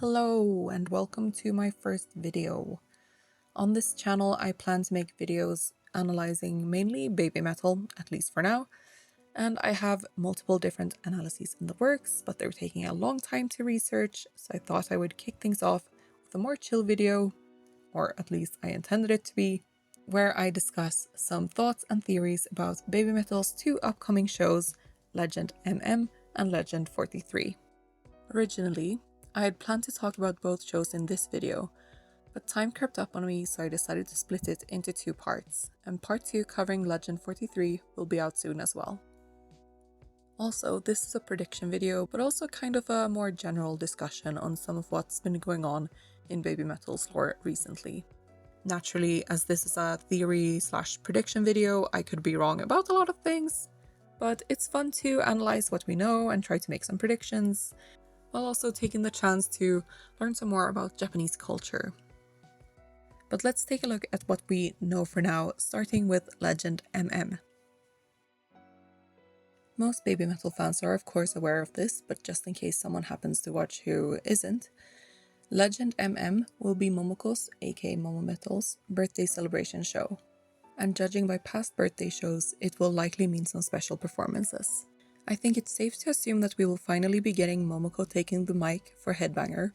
Hello and welcome to my first video. On this channel I plan to make videos analysing mainly Babymetal, at least for now, and I have multiple different analyses in the works, but they're taking a long time to research, so I thought I would kick things off with a more chill video, or at least I intended it to be, where I discuss some thoughts and theories about Babymetal's two upcoming shows, Legend MM and Legend 43. Originally, I had planned to talk about both shows in this video, but time crept up on me, so I decided to split it into two parts, and part 2 covering Legend 43 will be out soon as well. Also, this is a prediction video, but also kind of a more general discussion on some of what's been going on in Babymetal's lore recently. Naturally, as this is a theory/prediction video, I could be wrong about a lot of things, but it's fun to analyze what we know and try to make some predictions, while also taking the chance to learn some more about Japanese culture. But let's take a look at what we know for now, starting with Legend MM. Most Babymetal fans are of course aware of this, but just in case someone happens to watch who isn't, Legend MM will be Momoko's, aka Momometal's, birthday celebration show. And judging by past birthday shows, it will likely mean some special performances. I think it's safe to assume that we will finally be getting Momoko taking the mic for Headbanger,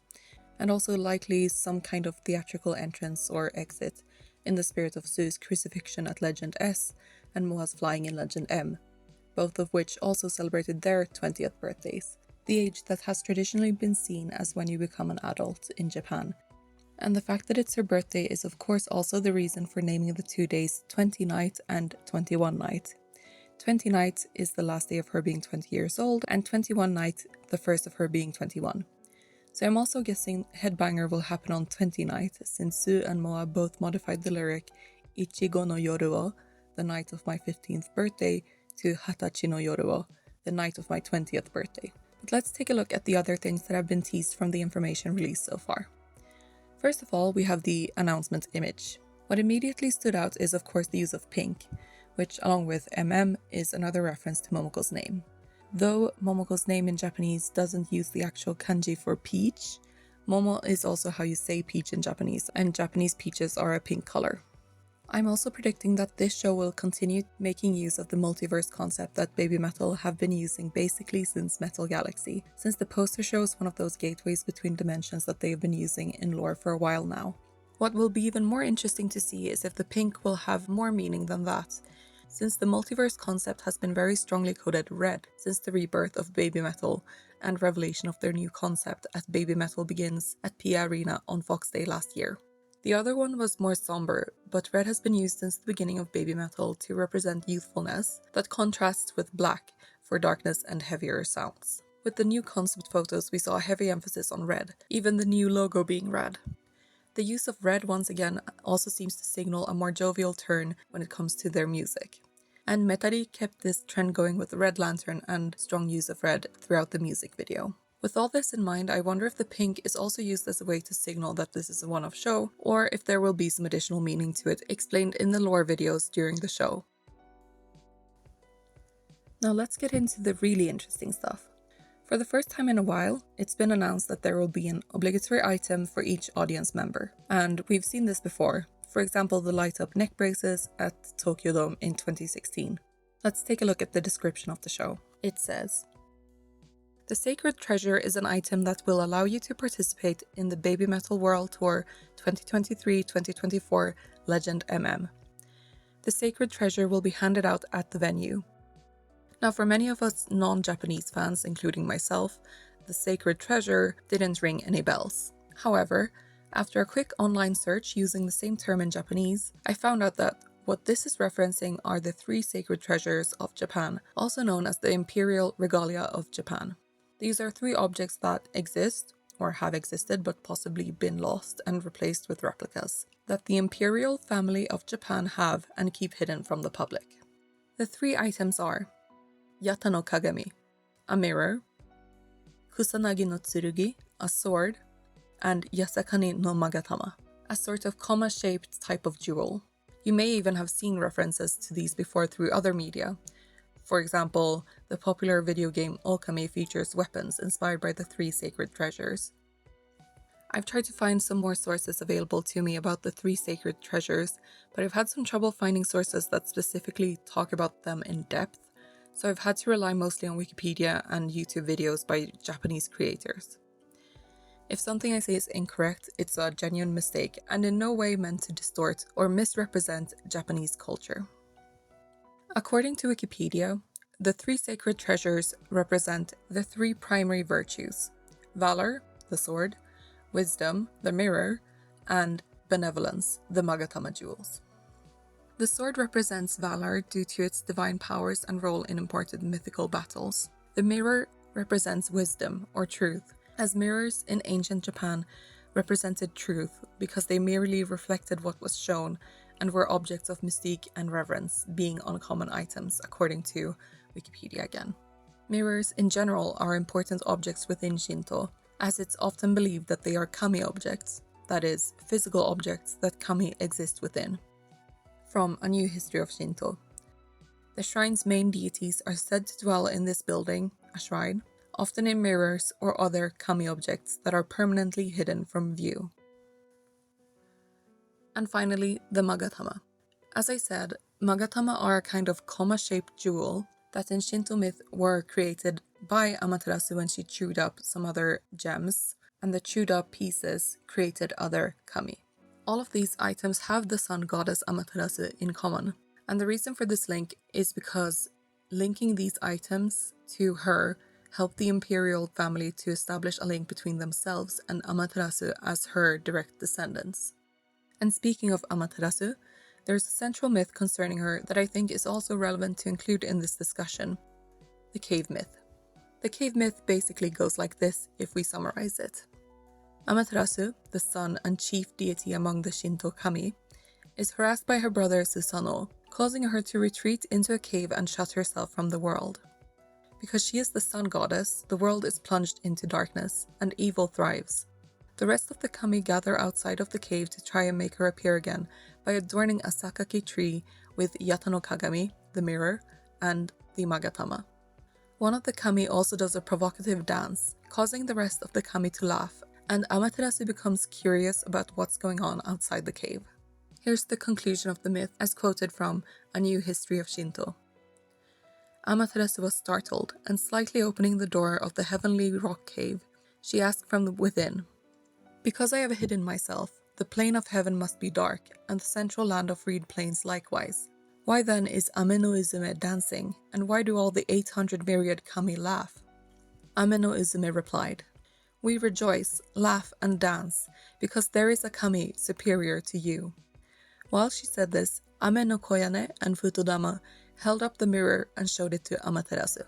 and also likely some kind of theatrical entrance or exit in the spirit of Su's crucifixion at Legend S and Moa's flying in Legend M, both of which also celebrated their 20th birthdays, the age that has traditionally been seen as when you become an adult in Japan. And the fact that it's her birthday is of course also the reason for naming the 2 days 20 Night and 21 Night. 20 Night is the last day of her being 20 years old, and 21 Night the first of her being 21. So I'm also guessing Headbanger will happen on 20 Night, since Su and Moa both modified the lyric Ichigo no yoru wo, the night of my 15th birthday, to Hatachi no yoru wo, the night of my 20th birthday. But let's take a look at the other things that have been teased from the information released so far. First of all, we have the announcement image. What immediately stood out is of course the use of pink, which along with MM is another reference to Momoko's name. Though Momoko's name in Japanese doesn't use the actual kanji for peach, Momo is also how you say peach in Japanese, and Japanese peaches are a pink color. I'm also predicting that this show will continue making use of the multiverse concept that Babymetal have been using basically since Metal Galaxy, since the poster shows one of those gateways between dimensions that they've been using in lore for a while now. What will be even more interesting to see is if the pink will have more meaning than that, since the multiverse concept has been very strongly coded red since the rebirth of Babymetal and revelation of their new concept at Babymetal Begins at PA Arena on Fox Day last year. The other one was more somber, but red has been used since the beginning of Babymetal to represent youthfulness that contrasts with black for darkness and heavier sounds. With the new concept photos, we saw a heavy emphasis on red, even the new logo being red. The use of red once again also seems to signal a more jovial turn when it comes to their music. And Metari kept this trend going with the Red Lantern and strong use of red throughout the music video. With all this in mind, I wonder if the pink is also used as a way to signal that this is a one-off show, or if there will be some additional meaning to it explained in the lore videos during the show. Now let's get into the really interesting stuff. For the first time in a while, it's been announced that there will be an obligatory item for each audience member, and we've seen this before, for example the light-up neck braces at Tokyo Dome in 2016. Let's take a look at the description of the show. It says, "The Sacred Treasure is an item that will allow you to participate in the Babymetal World Tour 2023-2024 Legend MM. The Sacred Treasure will be handed out at the venue." Now, for many of us non-Japanese fans, including myself, the Sacred Treasure didn't ring any bells. However, after a quick online search using the same term in Japanese, I found out that what this is referencing are the 3 sacred treasures of Japan, also known as the Imperial Regalia of Japan. These are 3 objects that exist, or have existed but possibly been lost and replaced with replicas, that the Imperial family of Japan have and keep hidden from the public. The 3 items are Yata no Kagami, a mirror, Kusanagi no Tsurugi, a sword, and Yasakani no Magatama, a sort of comma-shaped type of jewel. You may even have seen references to these before through other media. For example, the popular video game Okami features weapons inspired by the 3 sacred treasures. I've tried to find some more sources available to me about the three sacred treasures, but I've had some trouble finding sources that specifically talk about them in depth, so I've had to rely mostly on Wikipedia and YouTube videos by Japanese creators. If something I say is incorrect, it's a genuine mistake and in no way meant to distort or misrepresent Japanese culture. According to Wikipedia, the three sacred treasures represent the three primary virtues: valor, the sword, wisdom, the mirror, and benevolence, the Magatama jewels. The sword represents valor due to its divine powers and role in important mythical battles. The mirror represents wisdom or truth, as mirrors in ancient Japan represented truth because they merely reflected what was shown and were objects of mystique and reverence, being uncommon items, according to Wikipedia again. Mirrors in general are important objects within Shinto, as it's often believed that they are kami objects, that is, physical objects that kami exist within. From A New History of Shinto. The shrine's main deities are said to dwell in this building, a shrine, often in mirrors or other kami objects that are permanently hidden from view. And finally, the Magatama. As I said, Magatama are a kind of comma-shaped jewel that in Shinto myth were created by Amaterasu when she chewed up some other gems, and the chewed up pieces created other kami. All of these items have the sun goddess Amaterasu in common, and the reason for this link is because linking these items to her helped the Imperial family to establish a link between themselves and Amaterasu as her direct descendants. And speaking of Amaterasu, there's a central myth concerning her that I think is also relevant to include in this discussion: the cave myth. The cave myth basically goes like this if we summarize it. Amaterasu, the sun and chief deity among the Shinto kami, is harassed by her brother Susanoo, causing her to retreat into a cave and shut herself from the world. Because she is the sun goddess, the world is plunged into darkness, and evil thrives. The rest of the kami gather outside of the cave to try and make her appear again by adorning a sakaki tree with Yata no Kagami, the mirror, and the Magatama. One of the kami also does a provocative dance, causing the rest of the kami to laugh, and Amaterasu becomes curious about what's going on outside the cave. Here's the conclusion of the myth as quoted from A New History of Shinto. Amaterasu was startled, and slightly opening the door of the heavenly rock cave, she asked from within, "Because I have hidden myself, the plain of heaven must be dark, and the central land of reed plains likewise. Why then is Ame no Uzume dancing, and why do all the 800 myriad kami laugh?" Ame no Uzume replied, "We rejoice, laugh, and dance, because there is a kami superior to you." While she said this, Ame no Koyane and Futodama held up the mirror and showed it to Amaterasu.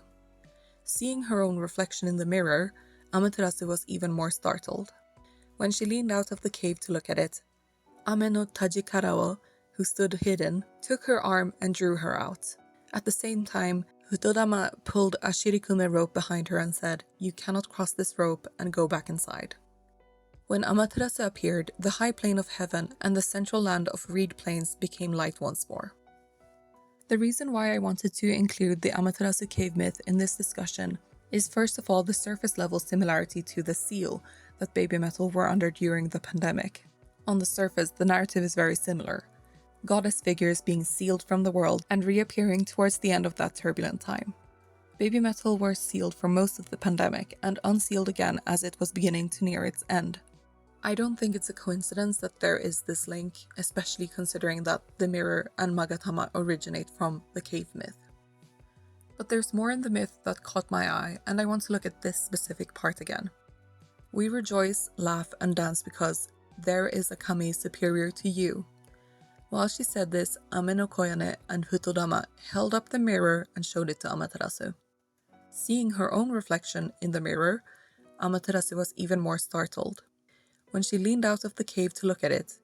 Seeing her own reflection in the mirror, Amaterasu was even more startled. When she leaned out of the cave to look at it, Ame no Tajikarawo, who stood hidden, took her arm and drew her out. At the same time, Futodama pulled a shirikume rope behind her and said, "You cannot cross this rope," and go back inside. When Amaterasu appeared, the high plane of heaven and the central land of reed plains became light once more. The reason why I wanted to include the Amaterasu cave myth in this discussion is first of all the surface level similarity to the seal that Babymetal were under during the pandemic. On the surface, the narrative is very similar. Goddess figures being sealed from the world and reappearing towards the end of that turbulent time. Babymetal were sealed for most of the pandemic and unsealed again as it was beginning to near its end. I don't think it's a coincidence that there is this link, especially considering that the mirror and Magatama originate from the cave myth. But there's more in the myth that caught my eye, and I want to look at this specific part again. We rejoice, laugh, and dance because there is a kami superior to you. While she said this, Ame no Koyane and Futodama held up the mirror and showed it to Amaterasu. Seeing her own reflection in the mirror, Amaterasu was even more startled. When she leaned out of the cave to look at it,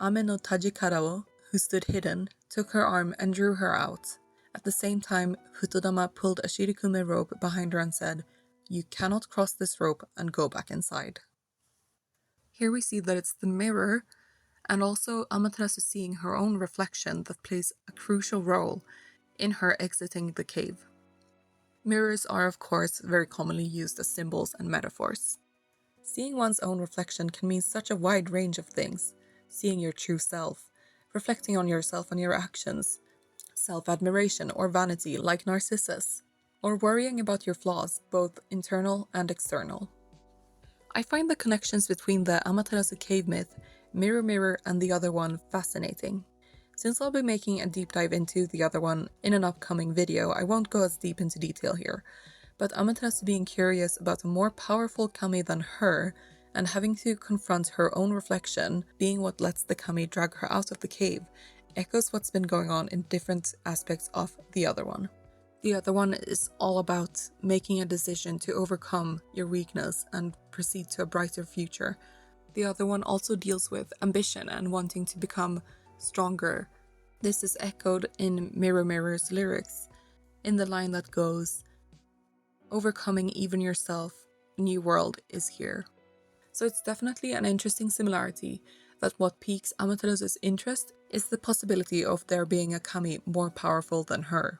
Ame no Tajikarawo, who stood hidden, took her arm and drew her out. At the same time, Futodama pulled a shirikume rope behind her and said, "You cannot cross this rope," and go back inside. Here we see that it's the mirror and also Amaterasu seeing her own reflection that plays a crucial role in her exiting the cave. Mirrors are, of course, very commonly used as symbols and metaphors. Seeing one's own reflection can mean such a wide range of things. Seeing your true self, reflecting on yourself and your actions, self-admiration or vanity like Narcissus, or worrying about your flaws, both internal and external. I find the connections between the Amaterasu cave myth, Mirror Mirror, and the other one fascinating. Since I'll be making a deep dive into the other one in an upcoming video, I won't go as deep into detail here, but Amaterasu being curious about a more powerful kami than her, and having to confront her own reflection, being what lets the kami drag her out of the cave, echoes what's been going on in different aspects of the other one. The other one is all about making a decision to overcome your weakness and proceed to a brighter future. The other one also deals with ambition and wanting to become stronger. This is echoed in Mirror Mirror's lyrics, in the line that goes, "Overcoming even yourself, new world is here." So it's definitely an interesting similarity that what piques Amaterasu's interest is the possibility of there being a kami more powerful than her.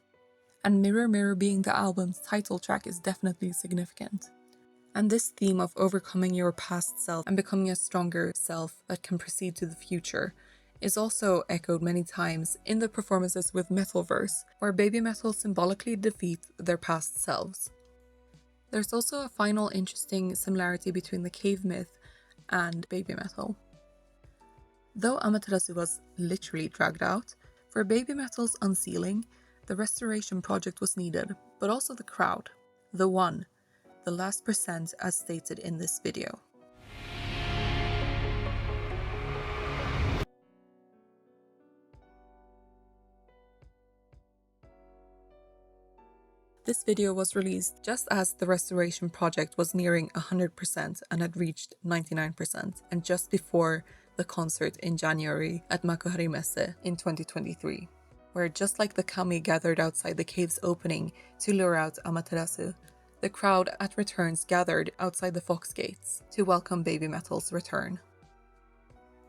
And Mirror Mirror being the album's title track is definitely significant. And this theme of overcoming your past self and becoming a stronger self that can proceed to the future is also echoed many times in the performances with Metalverse, where Babymetal symbolically defeat their past selves. There's also a final interesting similarity between the cave myth and Babymetal. Though Amaterasu was literally dragged out, for Babymetal's unsealing, the restoration project was needed, but also the crowd, the one, the last percent as stated in this video. This video was released just as the restoration project was nearing 100% and had reached 99%, and just before the concert in January at Makuhari Messe in 2023, where just like the kami gathered outside the cave's opening to lure out Amaterasu, the crowd at returns gathered outside the Fox Gates to welcome Babymetal's return.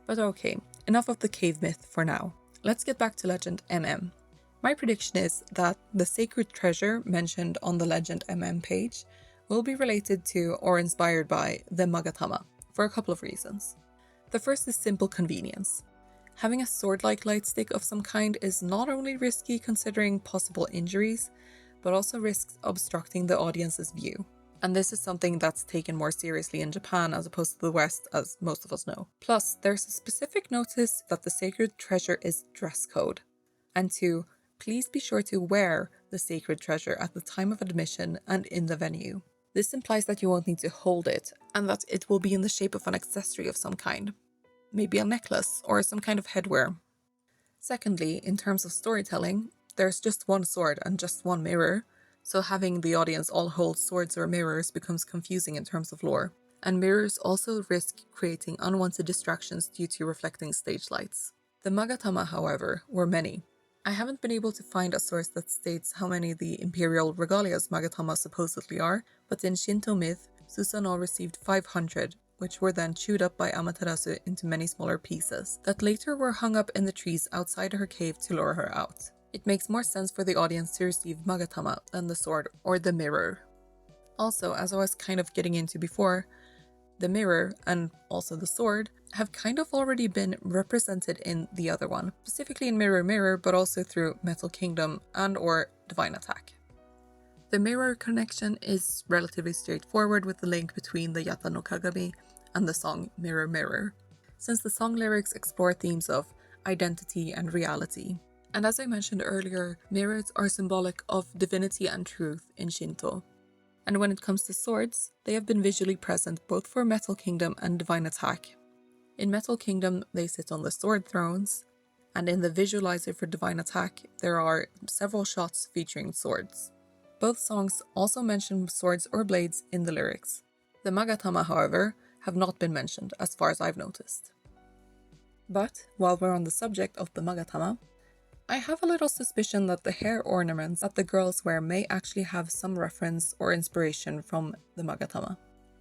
But okay, enough of the cave myth for now. Let's get back to Legend MM. My prediction is that the sacred treasure mentioned on the Legend MM page will be related to or inspired by the Magatama, for a couple of reasons. The first is simple convenience. Having a sword-like lightstick of some kind is not only risky considering possible injuries, but also risks obstructing the audience's view. And this is something that's taken more seriously in Japan as opposed to the West, as most of us know. Plus, there's a specific notice that the sacred treasure is dress code. And 2, please be sure to wear the sacred treasure at the time of admission and in the venue. This implies that you won't need to hold it, and that it will be in the shape of an accessory of some kind. Maybe a necklace or some kind of headwear. Secondly, in terms of storytelling, there's just one sword and just one mirror, so having the audience all hold swords or mirrors becomes confusing in terms of lore. And mirrors also risk creating unwanted distractions due to reflecting stage lights. The Magatama, however, were many. I haven't been able to find a source that states how many the Imperial Regalia's Magatama supposedly are, but in Shinto myth, Susanoo received 500, which were then chewed up by Amaterasu into many smaller pieces, that later were hung up in the trees outside her cave to lure her out. It makes more sense for the audience to receive Magatama than the sword or the mirror. Also, as I was kind of getting into before, the mirror, and also the sword, have kind of already been represented in the other one, specifically in Mirror Mirror, but also through Metal Kingdom and or Divine Attack. The mirror connection is relatively straightforward with the link between the Yata no Kagami and the song Mirror Mirror, since the song lyrics explore themes of identity and reality. And as I mentioned earlier, mirrors are symbolic of divinity and truth in Shinto. And when it comes to swords, they have been visually present both for Metal Kingdom and Divine Attack. In Metal Kingdom, they sit on the sword thrones, and in the visualizer for Divine Attack, there are several shots featuring swords. Both songs also mention swords or blades in the lyrics. The Magatama, however, have not been mentioned as far as I've noticed. But, while we're on the subject of the Magatama, I have a little suspicion that the hair ornaments that the girls wear may actually have some reference or inspiration from the Magatama.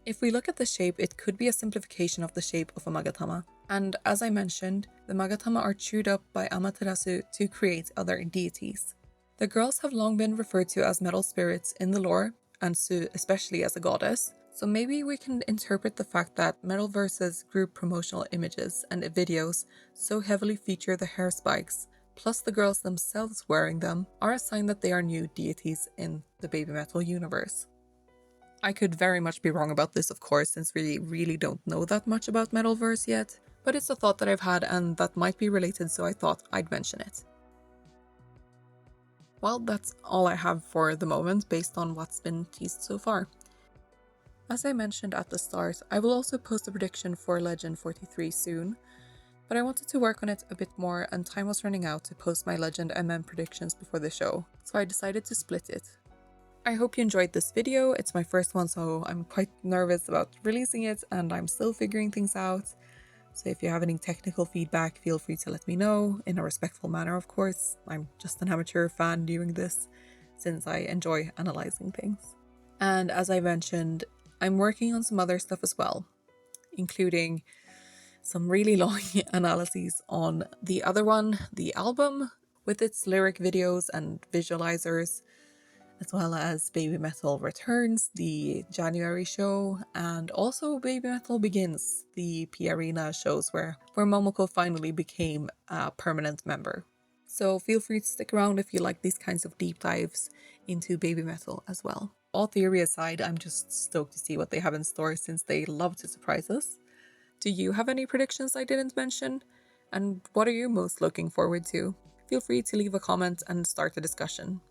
If we look at the shape, it could be a simplification of the shape of a Magatama. And as I mentioned, the Magatama are chewed up by Amaterasu to create other deities. The girls have long been referred to as metal spirits in the lore, and Su especially as a goddess, So maybe we can interpret the fact that Metalverse's group promotional images and videos so heavily feature the hair spikes, plus the girls themselves wearing them, are a sign that they are new deities in the Babymetal universe. I could very much be wrong about this, of course, since we really don't know that much about Metalverse yet, but it's a thought that I've had and that might be related, so I thought I'd mention it. Well, that's all I have for the moment based on what's been teased so far. As I mentioned at the start, I will also post a prediction for Legend 43 soon, but I wanted to work on it a bit more and time was running out to post my Legend predictions before the show, so I decided to split it. I hope you enjoyed this video. It's my first one, so I'm quite nervous about releasing it and I'm still figuring things out. So if you have any technical feedback, feel free to let me know, in a respectful manner of course. I'm just an amateur fan doing this since I enjoy analysing things. And as I mentioned, I'm working on some other stuff as well, including some really long analyses on the other one, the album, with its lyric videos and visualizers, as well as Babymetal Returns, the January show, and also Babymetal Begins, the P-Arena shows where Momoko finally became a permanent member. So feel free to stick around if you like these kinds of deep dives into Babymetal as well. All theory aside, I'm just stoked to see what they have in store since they love to surprise us. Do you have any predictions I didn't mention? And what are you most looking forward to? Feel free to leave a comment and start a discussion.